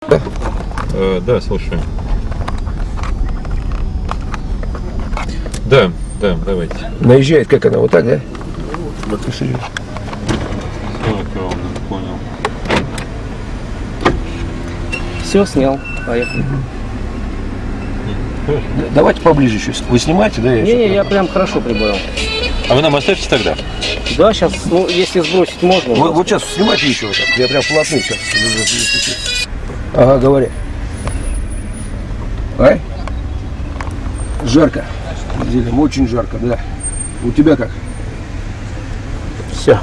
Да, слушаю. Да, давайте. Наезжает, как она, вот так, да? Вот и шире. Понял. Все, снял. Поехали. Давайте поближе еще. Вы снимаете, да? Не, я прям хорошо прибавил. А вы нам оставьте тогда? Да, сейчас, ну, если сбросить можно. Вот сейчас снимайте еще вот так. Я прям вплотную сейчас. Ага, говори. Ай? Жарко. Очень жарко, да. У тебя как? Все.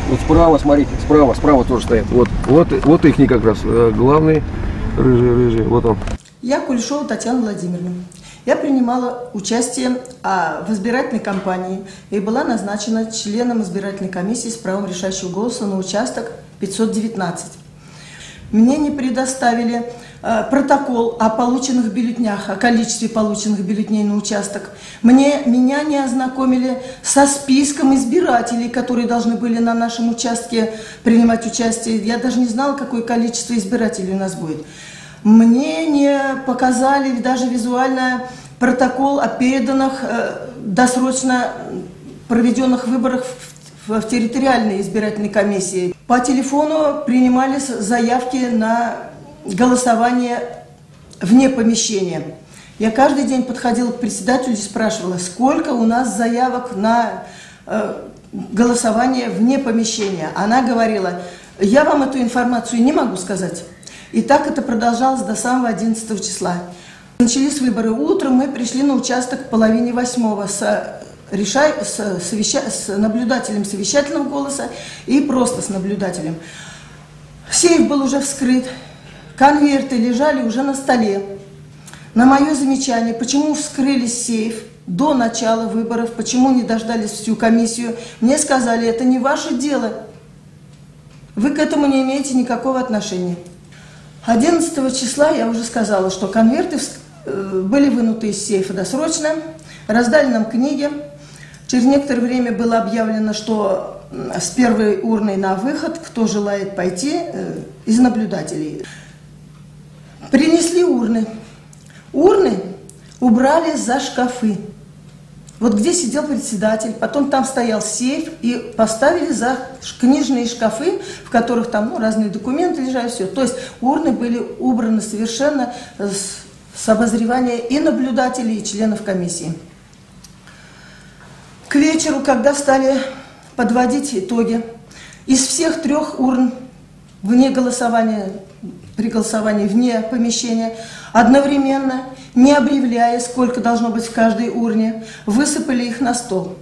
Вот справа, смотрите, справа тоже стоят. Вот их не как раз. Главный рыжий, вот он. Я Кулешова Татьяна Владимировна. Я принимала участие в избирательной кампании и была назначена членом избирательной комиссии с правом решающего голоса на участок 519. Мне не предоставили протокол о полученных бюллетенях, о количестве полученных бюллетеней на участок. Меня не ознакомили со списком избирателей, которые должны были на нашем участке принимать участие. Я даже не знала, какое количество избирателей у нас будет. Мне не показали даже визуально протокол о переданных досрочно проведенных выборах в территориальной избирательной комиссии. По телефону принимались заявки на голосование вне помещения. Я каждый день подходила к председателю и спрашивала, сколько у нас заявок на голосование вне помещения. Она говорила, я вам эту информацию не могу сказать. И так это продолжалось до самого 11 числа. Начались выборы. Утром мы пришли на участок в половине 8 с наблюдателем совещательного голоса и просто с наблюдателем. Сейф был уже вскрыт, конверты лежали уже на столе. На мое замечание, почему вскрыли сейф до начала выборов, почему не дождались всю комиссию, мне сказали, это не ваше дело. Вы к этому не имеете никакого отношения. 11 числа я уже сказала, что конверты были вынуты из сейфа досрочно, раздали нам книги. Через некоторое время было объявлено, что с первой урной на выход, кто желает пойти, из наблюдателей. Принесли урны. Урны убрали за шкафы. Вот где сидел председатель, потом там стоял сейф, и поставили за книжные шкафы, в которых там разные документы лежали, все. То есть урны были убраны совершенно с обозревания и наблюдателей, и членов комиссии. К вечеру, когда стали подводить итоги, из всех 3 урн вне голосования, при голосовании вне помещения, одновременно, не объявляя, сколько должно быть в каждой урне, высыпали их на стол.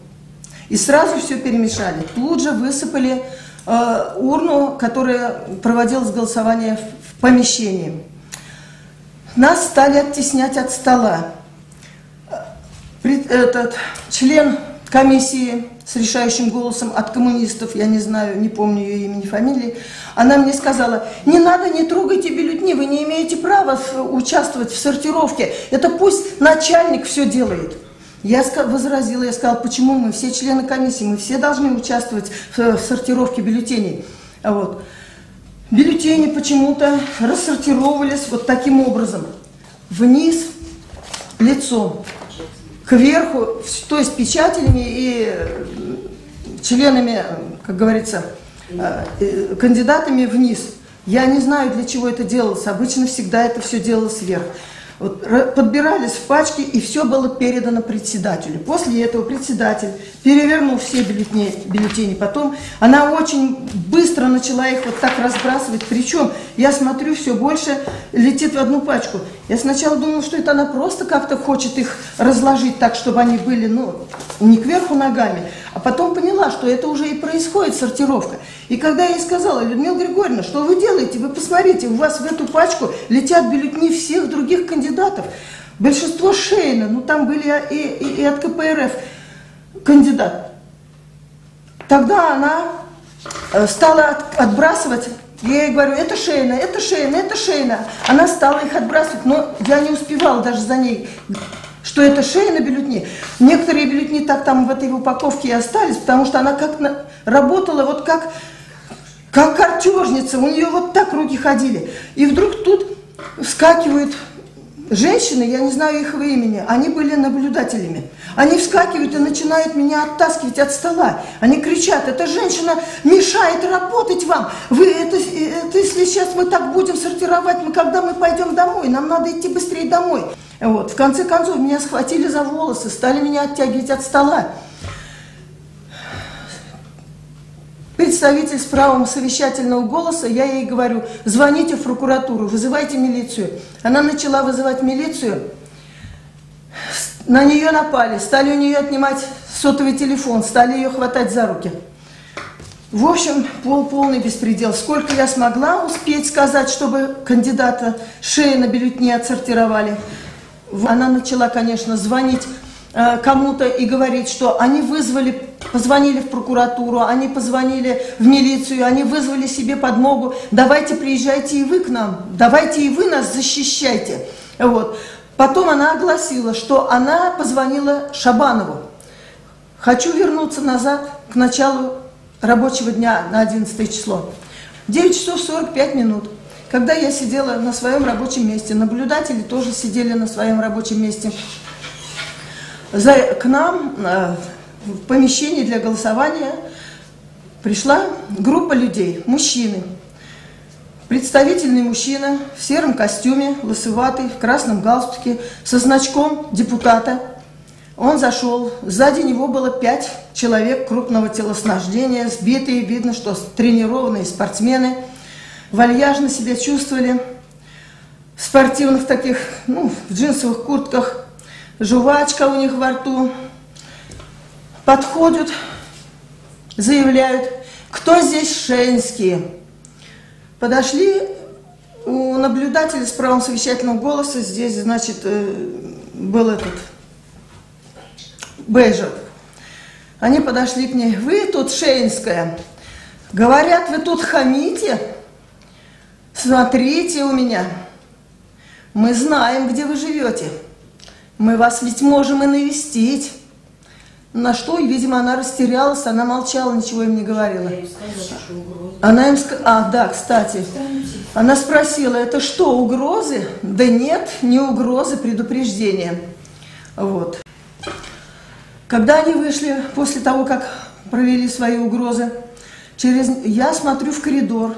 И сразу все перемешали. Тут же высыпали урну, которая проводилось голосование в помещении. Нас стали оттеснять от стола. Член комиссии с решающим голосом от коммунистов, я не знаю, не помню ее имени, фамилии, она мне сказала, не надо, не трогайте бюллетени, вы не имеете права участвовать в сортировке, это пусть начальник все делает. Я возразила, я сказала, почему мы все члены комиссии, мы все должны участвовать в сортировке бюллетеней. Вот. Бюллетени почему-то рассортировывались вот таким образом, вниз лицом, кверху, то есть печатями и членами, как говорится, кандидатами вниз. Я не знаю, для чего это делалось. Обычно всегда это все делалось вверх. Вот, подбирались в пачки, и все было передано председателю. После этого председатель перевернул все бюллетени. Потом она очень быстро начала их вот так разбрасывать. Причем, я смотрю, все больше летит в одну пачку. Я сначала думала, что это она просто как-то хочет их разложить так, чтобы они были, ну, не кверху ногами. А потом поняла, что это уже и происходит сортировка. И когда я ей сказала, Людмила Григорьевна, что вы делаете? Вы посмотрите, у вас в эту пачку летят бюллетени всех других кандидатов. Большинство Шейна, ну там были и от КПРФ кандидат. Тогда она стала отбрасывать. Я ей говорю, это Шейна, это Шейна, это Шейна. Она стала их отбрасывать, но я не успевала даже за ней, что это Шейна бюллетени. Некоторые бюллетени так там в этой упаковке и остались, потому что она как работала вот как картежница, у нее вот так руки ходили. И вдруг тут вскакивают женщины, я не знаю их имени, они были наблюдателями. Они вскакивают и начинают меня оттаскивать от стола. Они кричат: эта женщина мешает работать вам. Вы это если сейчас мы так будем сортировать, когда мы пойдем домой, нам надо идти быстрее домой. Вот. В конце концов, меня схватили за волосы, стали меня оттягивать от стола. Представитель с правом совещательного голоса, я ей говорю: звоните в прокуратуру, вызывайте милицию. Она начала вызывать милицию, на нее напали, стали у нее отнимать сотовый телефон, стали ее хватать за руки. В общем, полный беспредел. Сколько я смогла успеть сказать, чтобы кандидата шеи на бюллетне отсортировали. Она начала, конечно, звонить кому-то и говорить, что они позвонили в прокуратуру, они позвонили в милицию, они вызвали себе подмогу. Давайте приезжайте и вы к нам, давайте и вы нас защищайте. Вот. Потом она огласила, что она позвонила Шабанову. Хочу вернуться назад к началу рабочего дня на 11 число. 9 часов 45 минут. Когда я сидела на своем рабочем месте, наблюдатели тоже сидели на своем рабочем месте. К нам в помещении для голосования пришла группа людей, мужчины. Представительный мужчина в сером костюме, лысоватый, в красном галстуке, со значком депутата. Он зашел, сзади него было 5 человек крупного телосложения, сбитые, видно, что тренированные спортсмены, вальяжно себя чувствовали, в спортивных таких, в джинсовых куртках, жвачка у них во рту. Подходят, заявляют: кто здесь Шенские? Подошли у наблюдателя с правом совещательного голоса, здесь, значит, был этот Бейжев. Они подошли к ней: вы тут Шенская? Говорят, вы тут хамите? Смотрите у меня. Мы знаем, где вы живете. Мы вас ведь можем и навестить. На что, видимо, она растерялась, она молчала, ничего им не говорила. Она им сказала: да, кстати. Она спросила: это что, угрозы? Да нет, не угрозы, предупреждение. Вот. Когда они вышли, после того, как провели свои угрозы, я смотрю в коридор,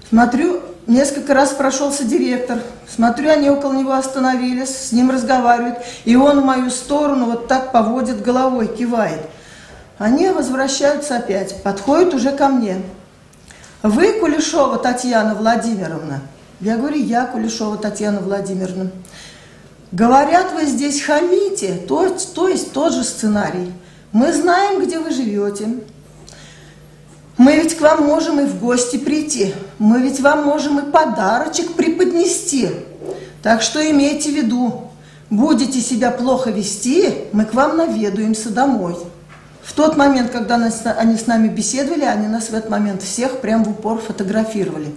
смотрю, несколько раз прошелся директор, смотрю, они около него остановились, с ним разговаривают, и он в мою сторону вот так поводит головой, кивает. Они возвращаются опять, подходят уже ко мне. Вы Кулешова Татьяна Владимировна? Я говорю: я Кулешова Татьяна Владимировна. Говорят, вы здесь хамите, то есть тот же сценарий. Мы знаем, где вы живете. Мы ведь к вам можем и в гости прийти. Мы ведь вам можем и подарочек преподнести. Так что имейте в виду, будете себя плохо вести, мы к вам наведуемся домой. В тот момент, когда они с нами беседовали, они нас в этот момент всех прям в упор фотографировали.